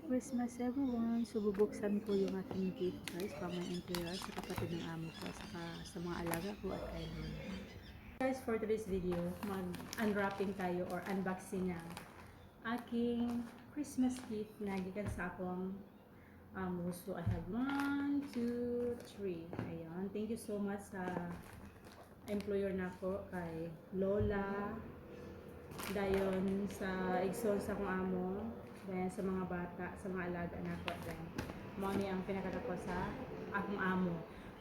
Christmas everyone! So bubuksan ko yung aking gift guys para my employer sa kapatid ng amo ko saka sa mga alaga ko at kay Lola. Guys, for today's video, mag-unwrapping tayo or unboxing ng aking Christmas gift na gikan sa akong amo. So I have 1, 2, 3. Ayan. Thank you so much sa employer na ko kay Lola. Dayon sa igsoon sa akong amo. Dayon sa mga bata, sa mga alaga na ko. Dayon mo ni ang pinakadako sa akong amo.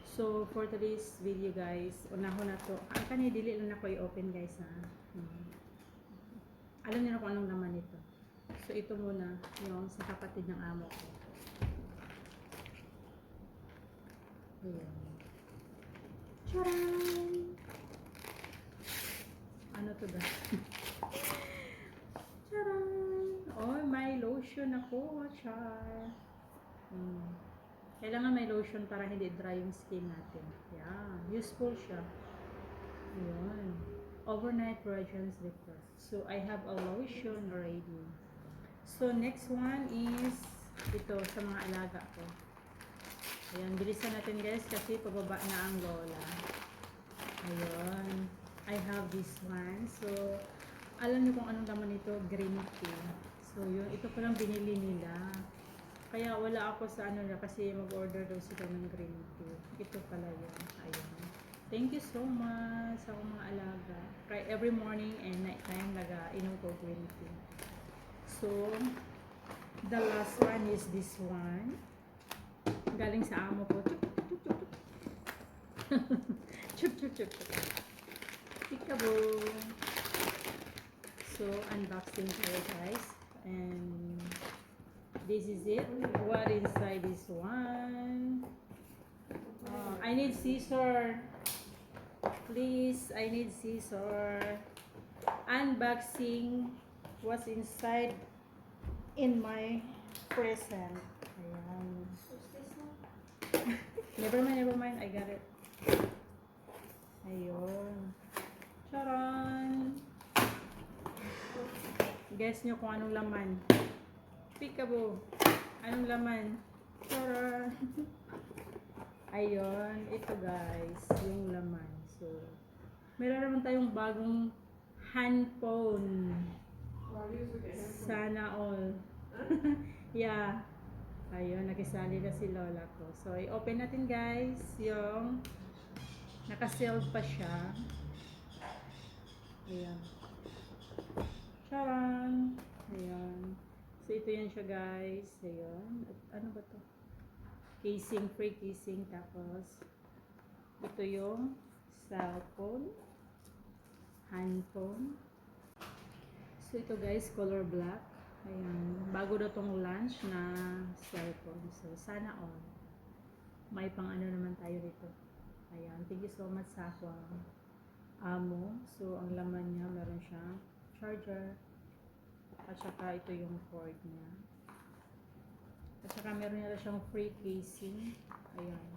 So for today's video guys, unahon na to. Ang kani dili lang ako i-open guys ha. Alam niyo na kung anong laman nito. So ito muna yung sa kapatid ng amo ko. Ayan. Charan! Ano to ba? Charan! Oh, may lotion ako. Char! Kailangan may lotion para hindi dry yung skin natin. Yeah, useful siya. Ayan. Overnight fragrance differ. So, I have a lotion already. So, next one is ito sa mga alaga ko. Ayan, bilisan natin guys kasi pababa na ang Lola. Ayan. I have this one. So, alam niyo kung anong laman nito? Green tea. So, yun. Ito pa lang binili nila. Kaya wala ako sa ano na kasi mag-order daw sila ng green tea. Ito pala yun. Ayan. Thank you so much sa akong mga alaga. Kaya every morning and night time nag-inom ko green tea. So, the last one is this one. Galing sa amo ko. Chup, chup, chup, chup. Peekaboo. So, unboxing tayo guys. And this is it. What inside this one? I need scissor. Please, I need scissor. Unboxing what's inside in my present. Ayan. Never mind. I got it. Ayun. Charan! Guess nyo kung anong laman. Peekaboo. Anong laman? Charan! Ayun. Ito guys. Yung laman. So, meron naman tayong bagong handphone. Sana all. Yeah. Ayun. Nakisali na si Lola ko. So, i-open natin guys. Yung naka-sealed pa siya. Ayan. Charan! Ayan. So, ito yan siya guys. Ayan. Ano ba to? Casing, free casing. Tapos, ito yung cellphone. Handphone. So, ito guys, color black. Ayan. Bago na tong launch na cellphone. So, sana all. May pang ano naman tayo dito. Ayan. Thank you so much sa akong amo. So, ang laman niya, meron siyang charger. At saka ito yung cord niya. At saka meron niya siyang free casing. Ayan.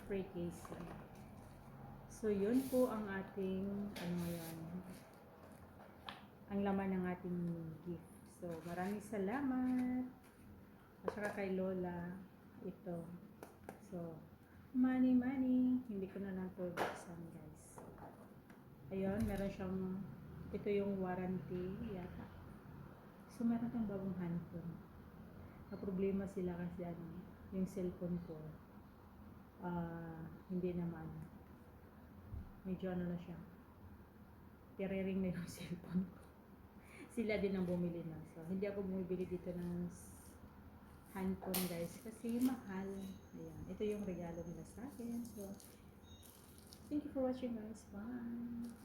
Free casing. So, yun po ang ating, ano yan, ang laman ng ating gift. So, maraming salamat. At saka kay Lola, ito. So, money. Hindi ko na lang ito buksan, guys. Ayun, meron siyang, ito yung warranty, yata. So, meron siyang bagong handphone. Na-problema sila kasi ano, yung cellphone ko, hindi naman. Medyo ano na siya. Tirering na yung cellphone ko. Sila din ang bumili na. So, hindi ako bumibili dito ng handphone guys kasi mahal. Ayan. Ito yung regalo nila sa akin. So, thank you for watching guys. Bye!